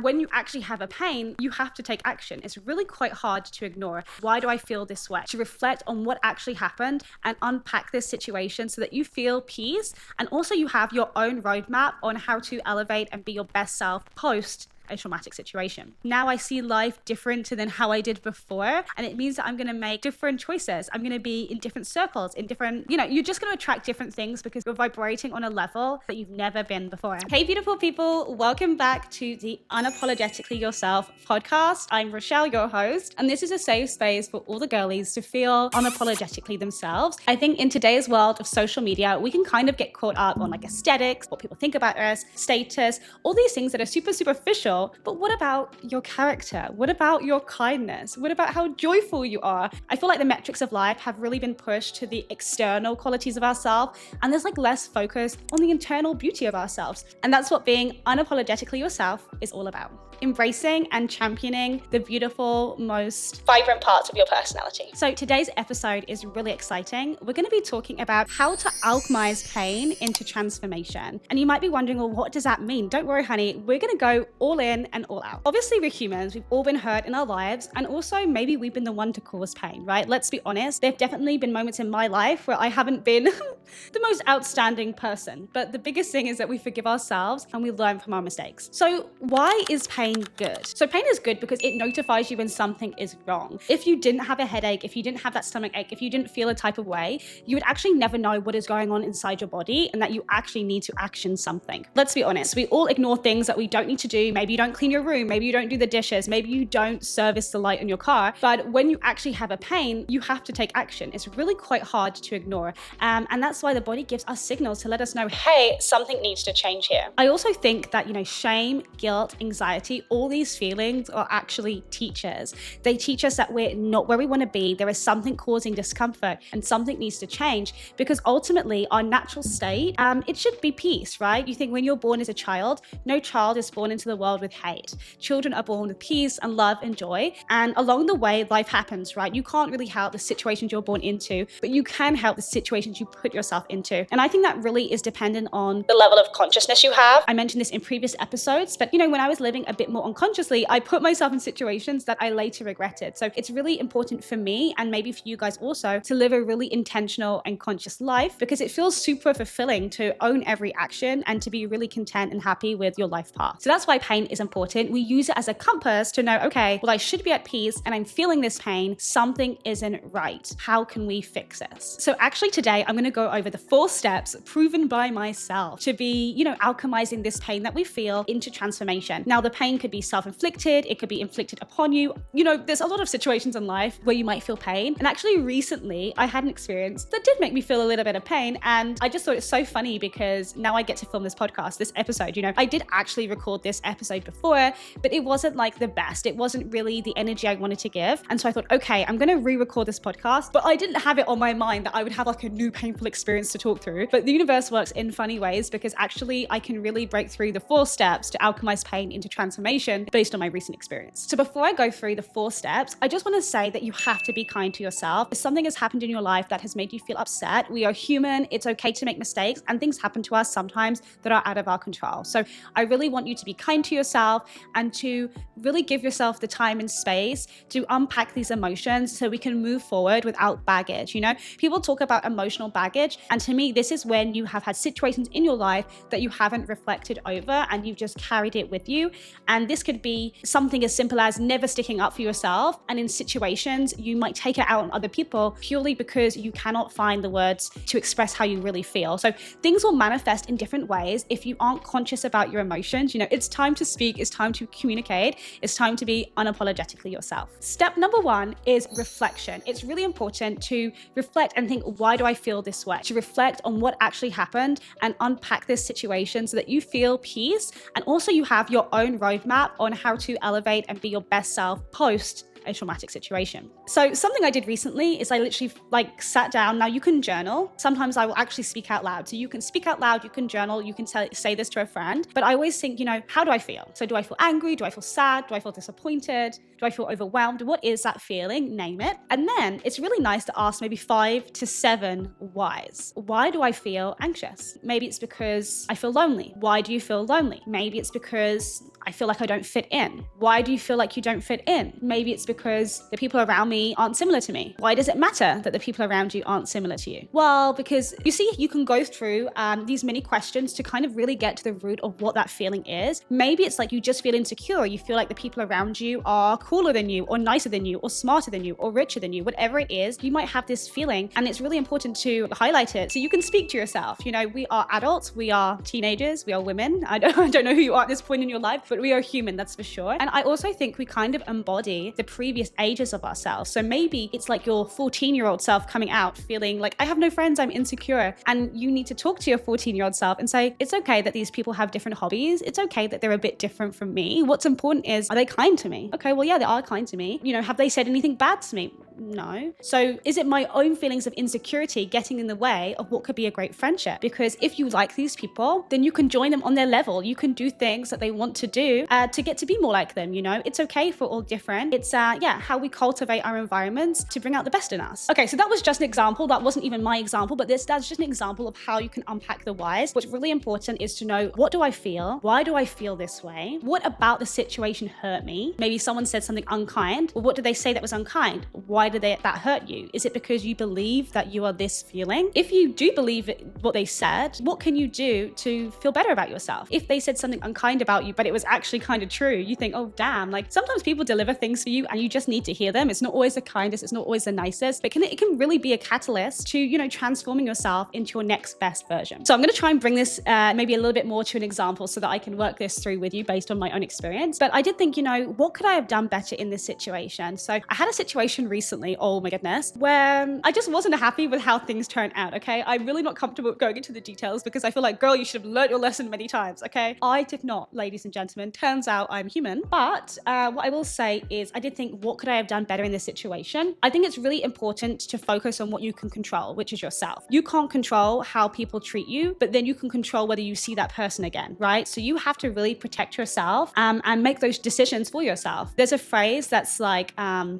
When you actually have a pain, you have to take action. It's really quite hard to ignore. Why do I feel this way? To reflect on what actually happened and unpack this situation so that you feel peace, and also you have your own roadmap on how to elevate and be your best self post a traumatic situation. Now I see life different than how I did before, and it means that I'm going to make different choices. I'm going to be in different circles, in different, you're just going to attract different things because you're vibrating on a level that you've never been before. Hey, beautiful people, welcome back to the Unapologetically Yourself podcast. I'm Rochelle, your host, and this is a safe space for all the girlies to feel unapologetically themselves. I think in today's world of social media, we can kind of get caught up on like aesthetics, what people think about us, status, all these things that are super superficial. But what about your character? What about your kindness? What about how joyful you are? I feel like the metrics of life have really been pushed to the external qualities of ourselves, and there's like less focus on the internal beauty of ourselves. And that's what being unapologetically yourself is all about. Embracing and championing the beautiful, most vibrant parts of your personality. So today's episode is really exciting. We're going to be talking about how to alchemize pain into transformation. And you might be wondering, well, what does that mean? Don't worry, honey. We're going to go all in and all out. Obviously, we're humans. We've all been hurt in our lives. And also maybe we've been the one to cause pain, right? Let's be honest. There have definitely been moments in my life where I haven't been the most outstanding person. But the biggest thing is that we forgive ourselves and we learn from our mistakes. So why is pain good? So pain is good because it notifies you when something is wrong. If you didn't have a headache, if you didn't have that stomach ache, if you didn't feel a type of way, you would actually never know what is going on inside your body and that you actually need to action something. Let's be honest. We all ignore things that we don't need to do. Maybe you don't clean your room. Maybe you don't do the dishes. Maybe you don't service the light in your car. But when you actually have a pain, you have to take action. It's really quite hard to ignore. And that's why the body gives us signals to let us know, hey, something needs to change here. I also think that, shame, guilt, anxiety, all these feelings are actually teachers. They teach us that we're not where we want to be. There is something causing discomfort and something needs to change, because ultimately our natural state, it should be peace, right? You think when you're born as a child, no child is born into the world with hate. Children are born with peace and love and joy. And along the way, life happens, right? You can't really help the situations you're born into, but you can help the situations you put yourself into. And I think that really is dependent on the level of consciousness you have. I mentioned this in previous episodes, but when I was living a bit more unconsciously, I put myself in situations that I later regretted. So it's really important for me, and maybe for you guys also, to live a really intentional and conscious life, because it feels super fulfilling to own every action and to be really content and happy with your life path. So that's why pain is important. We use it as a compass to know, okay, well, I should be at peace and I'm feeling this pain. Something isn't right. How can we fix this? So actually today, I'm going to go over the 4 steps proven by myself to be, alchemizing this pain that we feel into transformation. Now, the pain could be self-inflicted. It could be inflicted upon you. There's a lot of situations in life where you might feel pain. And actually recently I had an experience that did make me feel a little bit of pain. And I just thought it's so funny because now I get to film this podcast, this episode. I did actually record this episode before, but it wasn't like the best. It wasn't really the energy I wanted to give. And so I thought, okay, I'm going to re-record this podcast, but I didn't have it on my mind that I would have like a new painful experience to talk through. But the universe works in funny ways, because actually I can really break through the 4 steps to alchemize pain into transformation based on my recent experience. So before I go through the 4 steps, I just want to say that you have to be kind to yourself. If something has happened in your life that has made you feel upset, we are human. It's okay to make mistakes, and things happen to us sometimes that are out of our control. So I really want you to be kind to yourself and to really give yourself the time and space to unpack these emotions so we can move forward without baggage. People talk about emotional baggage, and to me, this is when you have had situations in your life that you haven't reflected over and you've just carried it with you. And this could be something as simple as never sticking up for yourself. And in situations, you might take it out on other people purely because you cannot find the words to express how you really feel. So things will manifest in different ways if you aren't conscious about your emotions. It's time to speak, it's time to communicate, it's time to be unapologetically yourself. Step number 1 is reflection. It's really important to reflect and think, why do I feel this way? To reflect on what actually happened and unpack this situation so that you feel peace, and also you have your own roadmap on how to elevate and be your best self post a traumatic situation. So something I did recently is I literally sat down. Now you can journal. Sometimes I will actually speak out loud. So you can speak out loud, you can journal, you can say this to a friend. But I always think, how do I feel? So do I feel angry? Do I feel sad? Do I feel disappointed? Do I feel overwhelmed? What is that feeling? Name it. And then it's really nice to ask maybe 5 to 7 whys. Why do I feel anxious? Maybe it's because I feel lonely. Why do you feel lonely? Maybe it's because I feel like I don't fit in. Why do you feel like you don't fit in? Maybe it's because the people around me aren't similar to me. Why does it matter that the people around you aren't similar to you? Well, because you see, you can go through these mini questions to kind of really get to the root of what that feeling is. Maybe it's like you just feel insecure. You feel like the people around you are cooler than you, or nicer than you, or smarter than you, or richer than you. Whatever it is, you might have this feeling, and it's really important to highlight it so you can speak to yourself. You know, we are adults, we are teenagers, we are women. I don't know who you are at this point in your life, but we are human, that's for sure. And I also think we kind of embody the previous ages of ourselves. So maybe it's like your 14-year-old self coming out feeling like, I have no friends, I'm insecure. And you need to talk to your 14-year-old self and say, it's okay that these people have different hobbies. It's okay that they're a bit different from me. What's important is, are they kind to me? Okay, well, yeah, they are kind to me. You know, have they said anything bad to me? No. So is it my own feelings of insecurity getting in the way of what could be a great friendship? Because if you like these people, then you can join them on their level. You can do things that they want to do to get to be more like them. You know, it's okay for all different. It's how we cultivate our environments to bring out the best in us. Okay, so that was just an example. That wasn't even my example, but that's just an example of how you can unpack the whys. What's really important is to know, what do I feel? Why do I feel this way? What about the situation hurt me? Maybe someone said something unkind. Well, what did they say that was unkind? Why did that hurt you? Is it because you believe that you are this feeling? If you do believe what they said, what can you do to feel better about yourself? If they said something unkind about you, but it was actually kind of true, you think, oh damn, like sometimes people deliver things for you and you just need to hear them. It's not always the kindest, it's not always the nicest, but it can really be a catalyst to, you know, transforming yourself into your next best version. So I'm going to try and bring this maybe a little bit more to an example so that I can work this through with you based on my own experience. But I did think, you know, what could I have done better in this situation? So I had a situation recently, oh my goodness, where I just wasn't happy with how things turned out, okay? I'm really not comfortable going into the details because I feel like, girl, you should have learned your lesson many times, okay? I did not, ladies and gentlemen. Turns out I'm human. But what I will say is I did think, what could I have done better in this situation? I think it's really important to focus on what you can control, which is yourself. You can't control how people treat you, but then you can control whether you see that person again, right? So you have to really protect yourself and make those decisions for yourself. There's a phrase that's like,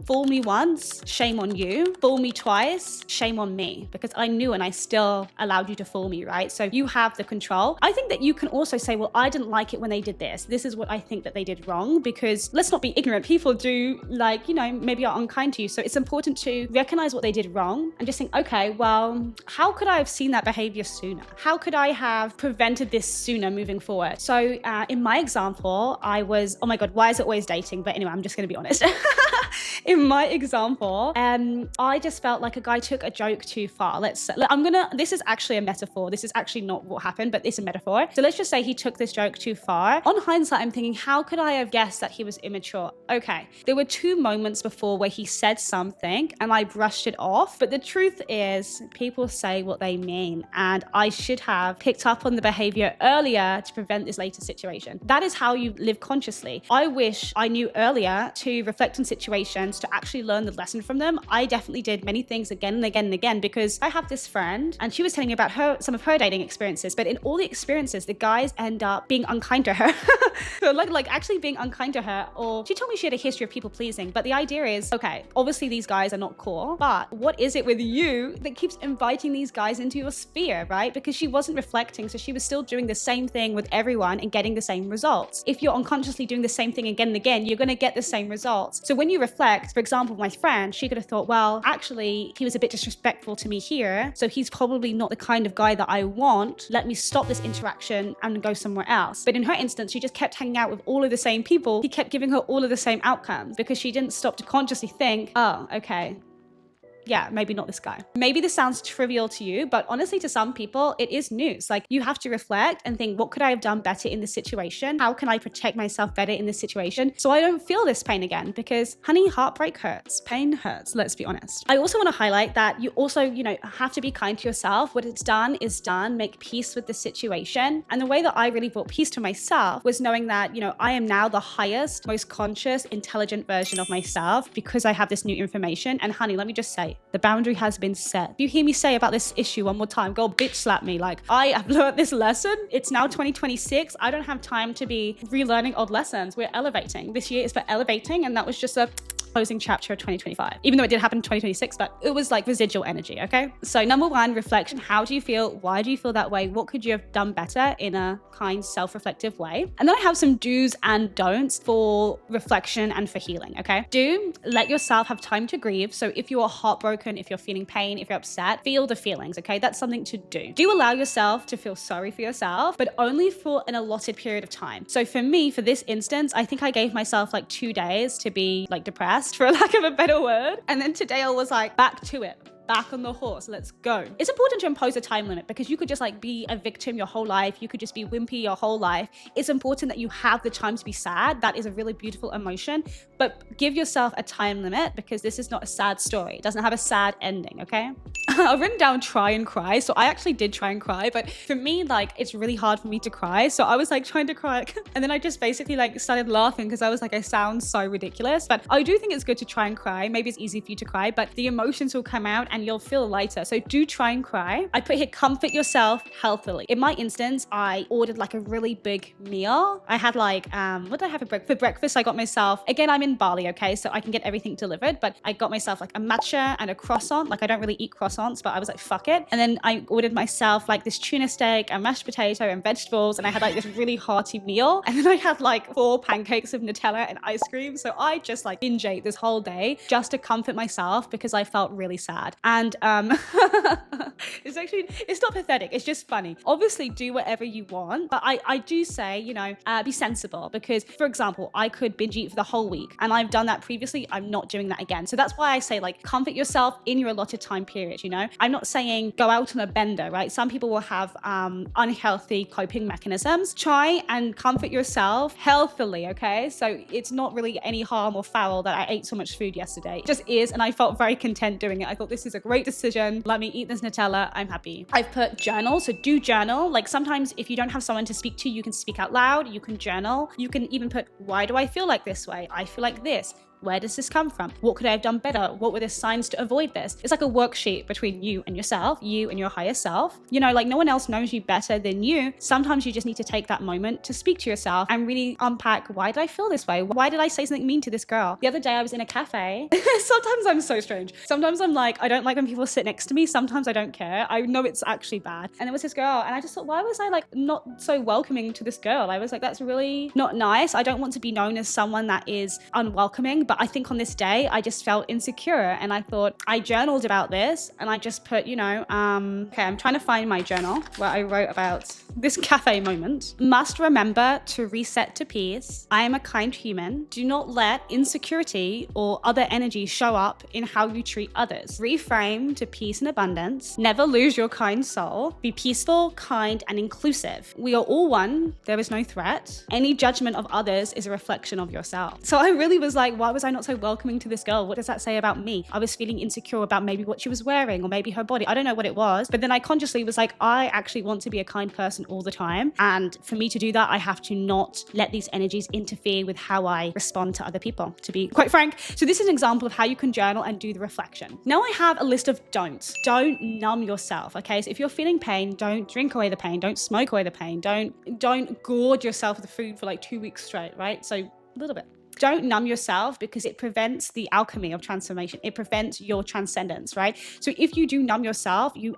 fool me once, shame on you. Fool me twice, shame on me. Because I knew and I still allowed you to fool me, right? So you have the control. I think that you can also say, well, I didn't like it when they did this. This is what I think that they did wrong, because let's not be ignorant. People do, like, you know, maybe are unkind to you. So it's important to recognize what they did wrong and just think, okay, well, how could I have seen that behavior sooner? How could I have prevented this sooner moving forward? So in my example, I was, oh my God, why is it always dating? But anyway, I'm just going to be honest. In my example, I just felt like a guy took a joke too far. This is actually a metaphor. This is actually not what happened, but it's a metaphor. So let's just say he took this joke too far. On hindsight, I'm thinking, how could I have guessed that he was immature? Okay, there were 2 moments before where he said something and I brushed it off. But the truth is, people say what they mean, and I should have picked up on the behavior earlier to prevent this later situation. That is how you live consciously. I wish I knew earlier to reflect on situations, to actually learn the lesson from them. I definitely did many things again and again and again, because I have this friend and she was telling me about some of her dating experiences, but in all the experiences, the guys end up being unkind to her. So like actually being unkind to her, or she told me she had a history of people pleasing. But the idea is, okay, obviously these guys are not cool, but what is it with you that keeps inviting these guys into your sphere, right? Because she wasn't reflecting, so she was still doing the same thing with everyone and getting the same results. If you're unconsciously doing the same thing again and again, you're going to get the same results. So when you reflect, for example, my friend, she could have thought, well, actually, he was a bit disrespectful to me here, so he's probably not the kind of guy that I want. Let me stop this interaction and go somewhere else. But in her instance, she just kept hanging out with all of the same people. He kept giving her all of the same outcomes because she didn't stop to consciously think, oh, okay, yeah, maybe not this guy. Maybe this sounds trivial to you, but honestly, to some people, it is news. Like, you have to reflect and think, what could I have done better in this situation? How can I protect myself better in this situation so I don't feel this pain again? Because, honey, heartbreak hurts. Pain hurts, let's be honest. I also want to highlight that you also, have to be kind to yourself. What it's done is done. Make peace with the situation. And the way that I really brought peace to myself was knowing that, I am now the highest, most conscious, intelligent version of myself because I have this new information. And honey, let me just say, the boundary has been set. If you hear me say about this issue one more time, go bitch slap me. Like, I have learned this lesson. It's now 2026. I don't have time to be relearning old lessons. We're elevating. This year is for elevating, and that was just a closing chapter of 2025, even though it did happen in 2026, but it was like residual energy. Okay. So number one, reflection. How do you feel? Why do you feel that way? What could you have done better in a kind, self-reflective way? And then I have some do's and don'ts for reflection and for healing. Okay. Do let yourself have time to grieve. So if you are heartbroken, if you're feeling pain, if you're upset, feel the feelings. Okay. That's something to do. Do allow yourself to feel sorry for yourself, but only for an allotted period of time. So for me, for this instance, I think I gave myself like 2 days to be like depressed, for lack of a better word. And then today I was like, back to it. Back on the horse, let's go. It's important to impose a time limit because you could just like be a victim your whole life. You could just be wimpy your whole life. It's important that you have the time to be sad. That is a really beautiful emotion, but give yourself a time limit because this is not a sad story. It doesn't have a sad ending, okay? I've written down try and cry. So I actually did try and cry, but for me, like, it's really hard for me to cry. So I was like trying to cry and then I just basically like started laughing because I was like, I sound so ridiculous, but I do think it's good to try and cry. Maybe it's easy for you to cry, but the emotions will come out and you'll feel lighter. So do try and cry. I put here, comfort yourself healthily. In my instance, I ordered like a really big meal. I had like, what did I have for breakfast? I got myself, again, I'm in Bali, okay? So I can get everything delivered, but I got myself like a matcha and a croissant. Like I don't really eat croissants, but I was like, fuck it. And then I ordered myself like this tuna steak and mashed potato and vegetables. And I had like this really hearty meal. And then I had like 4 pancakes of Nutella and ice cream. So I just like binge ate this whole day just to comfort myself because I felt really sad. And it's not pathetic, it's just funny. Obviously do whatever you want, but I do say, you know, be sensible because, for example, I could binge eat for the whole week and I've done that previously. I'm not doing that again. So that's why I say like comfort yourself in your allotted time period. You know, I'm not saying go out on a bender, right? Some people will have unhealthy coping mechanisms. Try and comfort yourself healthily, okay? So it's not really any harm or foul that I ate so much food yesterday. It just is, and I felt very content doing it. I thought this is a great decision. Let me eat this Nutella. I'm happy. I've put journal. So do journal. Like sometimes if you don't have someone to speak to, you can speak out loud. You can journal. You can even put, why do I feel like this way? I feel like this. Where does this come from? What could I have done better? What were the signs to avoid this? It's like a worksheet between you and yourself, you and your higher self. You know, like no one else knows you better than you. Sometimes you just need to take that moment to speak to yourself and really unpack, why did I feel this way? Why did I say something mean to this girl? The other day I was in a cafe. Sometimes I'm so strange. Sometimes I'm like, I don't like when people sit next to me. Sometimes I don't care. I know it's actually bad. And there was this girl and I just thought, why was I like not so welcoming to this girl? I was like, that's really not nice. I don't want to be known as someone that is unwelcoming. But I think on this day, I just felt insecure and I thought, I journaled about this and I just put, you know, okay, I'm trying to find my journal where I wrote about this cafe moment. Must remember to reset to peace. I am a kind human. Do not let insecurity or other energy show up in how you treat others. Reframe to peace and abundance. Never lose your kind soul. Be peaceful, kind, and inclusive. We are all one. There is no threat. Any judgment of others is a reflection of yourself. So I really was like, why was I not so welcoming to this girl? What does that say about me? I was feeling insecure about maybe what she was wearing or maybe her body. I don't know what it was, but then I consciously was like, I actually want to be a kind person all the time. And for me to do that, I have to not let these energies interfere with how I respond to other people, to be quite frank. So this is an example of how you can journal and do the reflection. Now I have a list of don'ts. Don't numb yourself, okay? So if you're feeling pain, don't drink away the pain. Don't smoke away the pain. Don't gorge yourself with food for like 2 weeks straight, right? So a little bit. Don't numb yourself because it prevents the alchemy of transformation. It prevents your transcendence, right? So if you do numb yourself, you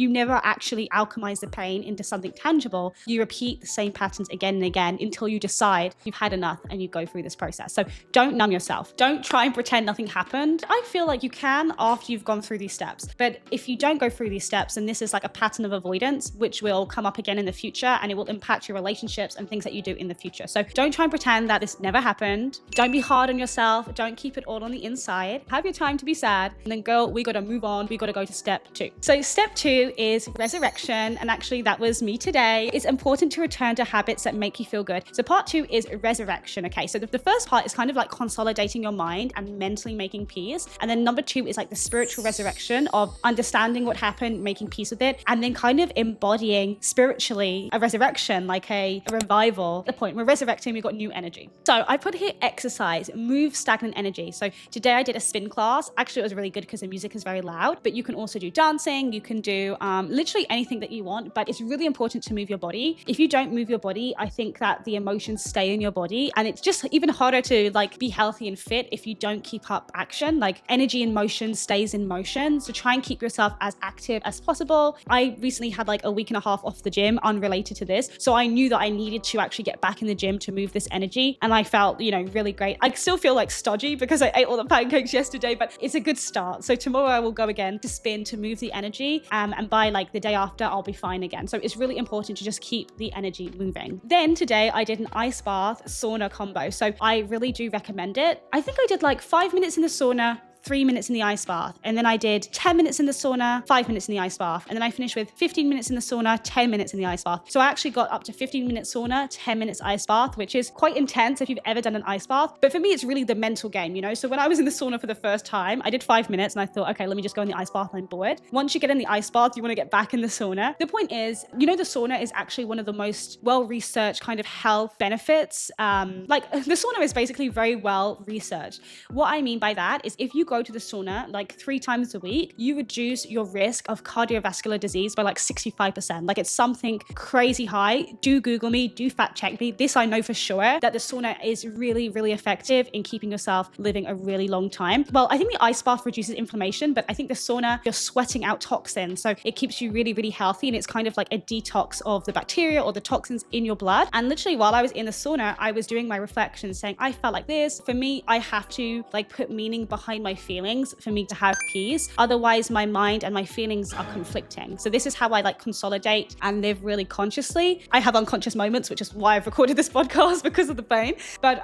never actually alchemize the pain into something tangible. You repeat the same patterns again and again until you decide you've had enough and you go through this process. So don't numb yourself. Don't try and pretend nothing happened. I feel like you can after you've gone through these steps. But if you don't go through these steps, then this is like a pattern of avoidance, which will come up again in the future and it will impact your relationships and things that you do in the future. So don't try and pretend that this never happened. Don't be hard on yourself. Don't keep it all on the inside. Have your time to be sad. And then girl, we got to move on. We got to go to step 2. So step 2 is resurrection. And actually that was me today. It's important to return to habits that make you feel good. So part 2 is resurrection. Okay. So the first part is kind of like consolidating your mind and mentally making peace. And then number 2 is like the spiritual resurrection of understanding what happened, making peace with it, and then kind of embodying spiritually a resurrection, like a revival. The point we're resurrecting, we've got new energy. So I put here exercise, move stagnant energy. So today I did a spin class. Actually, it was really good because the music is very loud, but you can also do dancing. You can do literally anything that you want, but it's really important to move your body. If you don't move your body, I think that the emotions stay in your body, and it's just even harder to like be healthy and fit if you don't keep up action. Like energy in motion stays in motion. So try and keep yourself as active as possible. I recently had like a week and a half off the gym unrelated to this. So I knew that I needed to actually get back in the gym to move this energy. And I felt, really great. I still feel like stodgy because I ate all the pancakes yesterday, but it's a good start. So tomorrow I will go again to spin to move the energy. And by like the day after, I'll be fine again. So it's really important to just keep the energy moving. Then today I did an ice bath sauna combo. So I really do recommend it. I think I did like 5 minutes in the sauna, 3 minutes in the ice bath. And then I did 10 minutes in the sauna, 5 minutes in the ice bath. And then I finished with 15 minutes in the sauna, 10 minutes in the ice bath. So I actually got up to 15 minutes sauna, 10 minutes ice bath, which is quite intense if you've ever done an ice bath. But for me, it's really the mental game, So when I was in the sauna for the first time, I did 5 minutes and I thought, okay, let me just go in the ice bath and I'm bored. Once you get in the ice bath, you want to get back in the sauna. The point is, the sauna is actually one of the most well-researched kind of health benefits. Like the sauna is basically very well researched. What I mean by that is if you go to the sauna like 3 times a week, you reduce your risk of cardiovascular disease by like 65%. Like it's something crazy high. Do Google me, do fact check me. This I know for sure that the sauna is really, really effective in keeping yourself living a really long time. Well, I think the ice bath reduces inflammation, but I think the sauna, you're sweating out toxins. So it keeps you really, really healthy. And it's kind of like a detox of the bacteria or the toxins in your blood. And literally while I was in the sauna, I was doing my reflections saying, I felt like this. For me, I have to like put meaning behind my feelings for me to have peace. Otherwise, my mind and my feelings are conflicting. So this is how I like consolidate and live really consciously. I have unconscious moments, which is why I've recorded this podcast because of the pain. But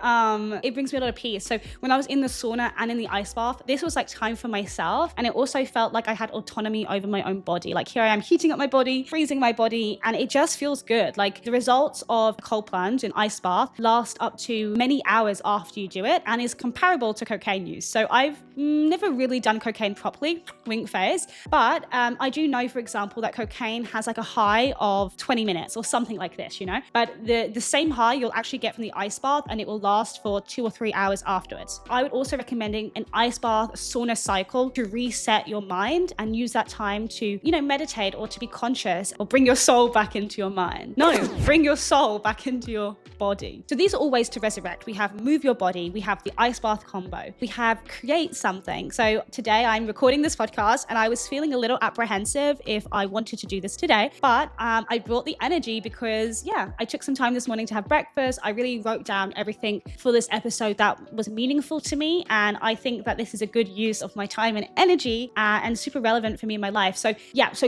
it brings me a lot of peace. So when I was in the sauna and in the ice bath, this was like time for myself. And it also felt like I had autonomy over my own body. Like here I am heating up my body, freezing my body, and it just feels good. Like the results of cold plunge and ice bath last up to many hours after you do it and is comparable to cocaine use. So I've never really done cocaine properly, wink face, but I do know, for example, that cocaine has like a high of 20 minutes or something like this, but the same high you'll actually get from the ice bath and it will last for 2 or 3 hours afterwards. I would also recommending an ice bath sauna cycle to reset your mind and use that time to, meditate or to be conscious or bring your soul back into your mind. No, bring your soul back into your body. So these are all ways to resurrect. We have move your body, we have the ice bath combo, we have create something. So today I'm recording this podcast and I was feeling a little apprehensive if I wanted to do this today, but I brought the energy because I took some time this morning to have breakfast. I really wrote down everything for this episode that was meaningful to me. And I think that this is a good use of my time and energy and super relevant for me in my life. So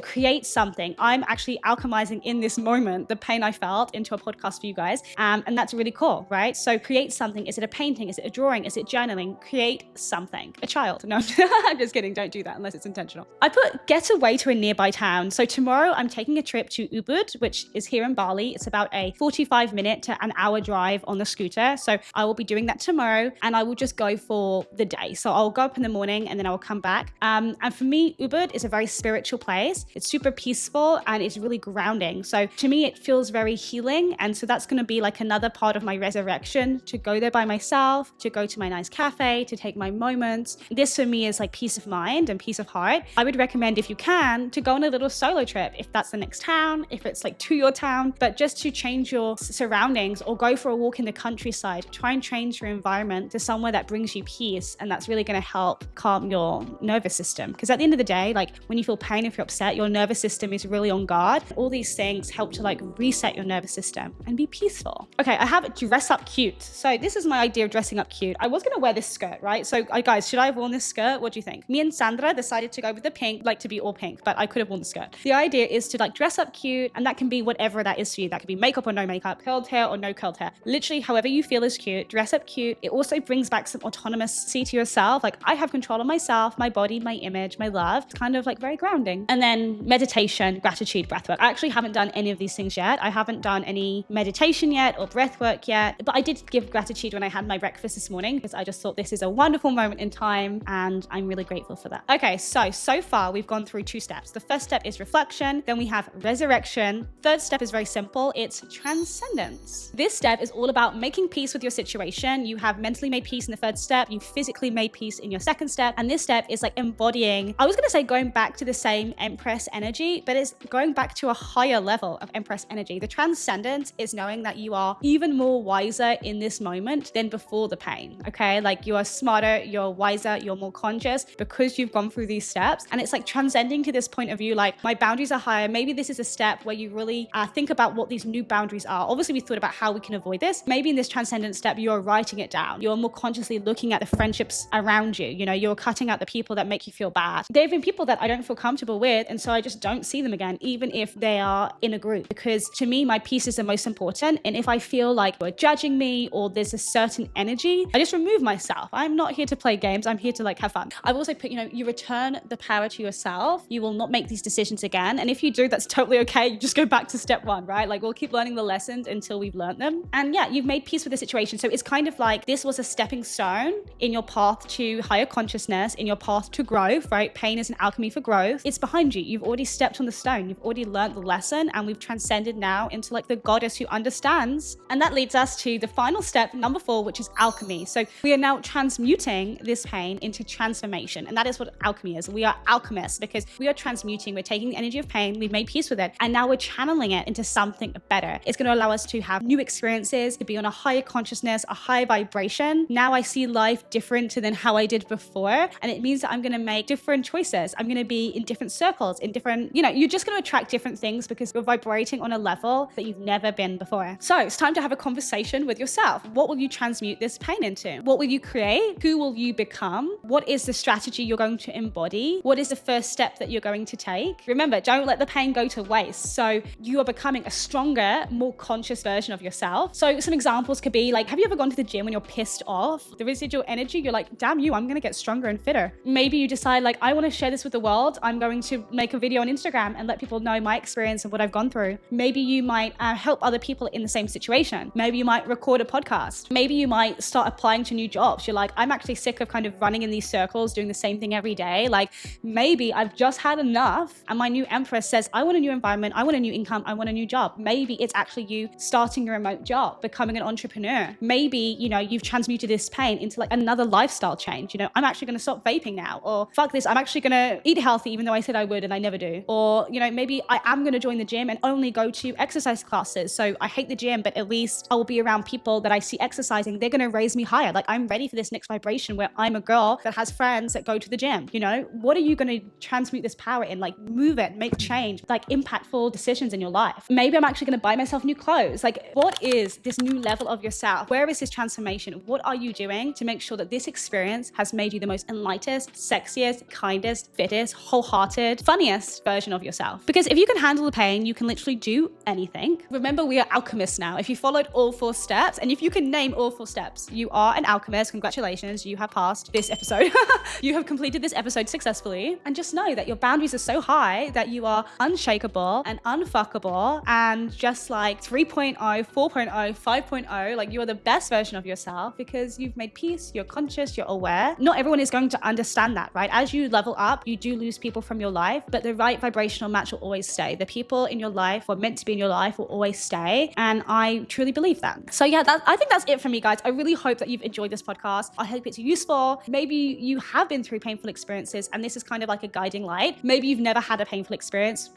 create something. I'm actually alchemizing in this moment, the pain I felt into a podcast for you guys. And that's really cool, right? So create something. Is it a painting? Is it a drawing? Is it journaling? Create something. A child. No, I'm just kidding. Don't do that unless it's intentional. I put get away to a nearby town. So tomorrow I'm taking a trip to Ubud, which is here in Bali. It's about a 45-minute to an hour drive on the scooter. So I will be doing that tomorrow and I will just go for the day. So I'll go up in the morning and then I will come back. And for me, Ubud is a very spiritual place. It's super peaceful and it's really grounding. So to me, it feels very healing. And so that's going to be like another part of my resurrection, to go there by myself, to go to my nice cafe, to take my moments. This for me is like peace of mind and peace of heart. I would recommend, if you can, to go on a little solo trip, if that's the next town, if it's like to your town, but just to change your surroundings or go for a walk in the countryside. Try and change your environment to somewhere that brings you peace. And that's really going to help calm your nervous system. Because at the end of the day, like when you feel pain, if you're upset, your nervous system is really on guard. All these things help to like reset your nervous system and be peaceful. Okay, I have dress up cute. So this is my idea of dressing up cute. I was going to wear this skirt, right? So guys, should I have worn this skirt? What do you think? Me and Sandra decided to go with the pink, like to be all pink, but I could have worn the skirt. The idea is to like dress up cute, and that can be whatever that is for you. That could be makeup or no makeup, curled hair or no curled hair. Literally, however you feel is cute, dress up cute. It also brings back some autonomy to yourself. Like I have control of myself, my body, my image, my love. It's kind of like very grounding. And then meditation, gratitude, breathwork. I actually haven't done any of these things yet. I haven't done any meditation yet or breathwork yet, but I did give gratitude when I had my breakfast this morning because I just thought this is a wonderful moment in time. time, and I'm really grateful for that. Okay, so far we've gone through 2 steps. The first step is reflection, then we have resurrection. Third step is very simple, it's transcendence. This step is all about making peace with your situation. You have mentally made peace in the first step, you physically made peace in your second step, and this step is like embodying, I was gonna say going back to the same Empress energy, but it's going back to a higher level of Empress energy. The transcendence is knowing that you are even more wiser in this moment than before the pain, okay? Like you are smarter, you're wiser, you're more conscious because you've gone through these steps. And it's like transcending to this point of view, like my boundaries are higher. Maybe this is a step where you really think about what these new boundaries are. Obviously we thought about how we can avoid this. Maybe in this transcendent step, you're writing it down. You're more consciously looking at the friendships around you. You know, you're cutting out the people that make you feel bad. There have been people that I don't feel comfortable with, and so I just don't see them again, even if they are in a group, because to me, my peace is the most important. And if I feel like you're judging me or there's a certain energy, I just remove myself. I'm not here to play games. I'm here to like have fun. I've also put, you know, you return the power to yourself. You will not make these decisions again. And if you do, that's totally okay. You just go back to step 1, right? Like we'll keep learning the lessons until we've learned them. And yeah, you've made peace with the situation. So it's kind of like this was a stepping stone in your path to higher consciousness, in your path to growth, right? Pain is an alchemy for growth. It's behind you. You've already stepped on the stone. You've already learned the lesson, and we've transcended now into like the goddess who understands. And that leads us to the final step, number 4, which is alchemy. So we are now transmuting this pain into transformation. And that is what alchemy is. We are alchemists because we are transmuting. We're taking the energy of pain, we've made peace with it, and now we're channeling it into something better. It's going to allow us to have new experiences, to be on a higher consciousness, a higher vibration. Now I see life different than how I did before. And it means that I'm going to make different choices. I'm going to be in different circles, in different, you know, you're just going to attract different things because you're vibrating on a level that you've never been before. So it's time to have a conversation with yourself. What will you transmute this pain into? What will you create? Who will you become? What is the strategy you're going to embody? What is the first step that you're going to take? Remember, don't let the pain go to waste. So you are becoming a stronger, more conscious version of yourself. So some examples could be like, have you ever gone to the gym when you're pissed off? The residual energy, you're like, damn you, I'm going to get stronger and fitter. Maybe you decide like, I want to share this with the world. I'm going to make a video on Instagram and let people know my experience and what I've gone through. Maybe you might help other people in the same situation. Maybe you might record a podcast. Maybe you might start applying to new jobs. You're like, I'm actually sick of kind of running in these circles, doing the same thing every day. Like maybe I've just had enough and my new Empress says, I want a new environment. I want a new income. I want a new job. Maybe it's actually you starting a remote job, becoming an entrepreneur. Maybe, you know, you've transmuted this pain into like another lifestyle change. You know, I'm actually going to stop vaping now, or fuck this, I'm actually going to eat healthy even though I said I would and I never do. Or, you know, maybe I am going to join the gym and only go to exercise classes. So I hate the gym, but at least I will be around people that I see exercising. They're going to raise me higher. Like I'm ready for this next vibration where I'm a girl that has friends that go to the gym. You know, what are you going to transmute this power in? Like move it, make change, like impactful decisions in your life. Maybe I'm actually going to buy myself new clothes. Like what is this new level of yourself? Where is this transformation? What are you doing to make sure that this experience has made you the most enlightened, sexiest, kindest, fittest, wholehearted, funniest version of yourself? Because if you can handle the pain, you can literally do anything. Remember, we are alchemists now. If you followed all 4 steps, and if you can name all 4 steps, you are an alchemist. Congratulations, you have passed this episode. You have completed this episode successfully. And just know that your boundaries are so high that you are unshakable and unfuckable and just like 3.0, 4.0, 5.0, like you are the best version of yourself because you've made peace, you're conscious, you're aware. Not everyone is going to understand that, right? As you level up, you do lose people from your life, but the right vibrational match will always stay. The people in your life or meant to be in your life will always stay. And I truly believe that. So yeah, I think that's it for me, guys. I really hope that you've enjoyed this podcast. I hope it's useful. Maybe you have been through painful experiences and this is kind of like a guiding light. Maybe you've never had a painful experience.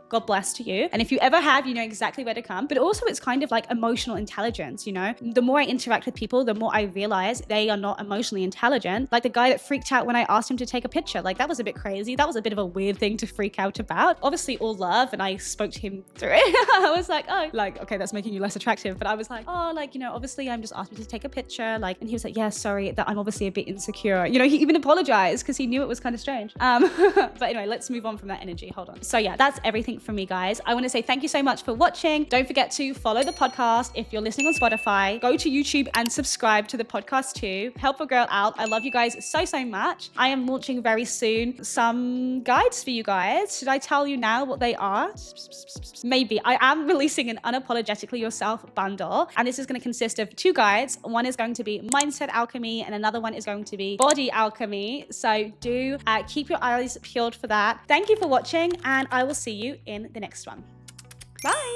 God bless to you. And if you ever have, you know exactly where to come. But also it's kind of like emotional intelligence, you know? The more I interact with people, the more I realize they are not emotionally intelligent. Like the guy that freaked out when I asked him to take a picture, like that was a bit crazy. That was a bit of a weird thing to freak out about. Obviously all love, and I spoke to him through it. I was like, oh, like, okay, that's making you less attractive. But I was like, oh, like, you know, obviously I'm just asking you to take a picture. Like, and he was like, yeah, sorry that I'm obviously a bit insecure. You know, he even apologized because he knew it was kind of strange. But anyway, let's move on from that energy. Hold on. So yeah, that's everything from me, guys. I want to say thank you so much for watching. Don't forget to follow the podcast if you're listening on Spotify. Go to YouTube and subscribe to the podcast too. Help a girl out. I love you guys so much. I am launching very soon some guides for you guys. Should I tell you now what they are? Maybe. I am releasing an Unapologetically Yourself bundle, and this is going to consist of 2 guides. One is going to be mindset alchemy and another one is going to be body alchemy. So do keep your eyes peeled for that. Thank you for watching, and I will see you in the next one. Bye.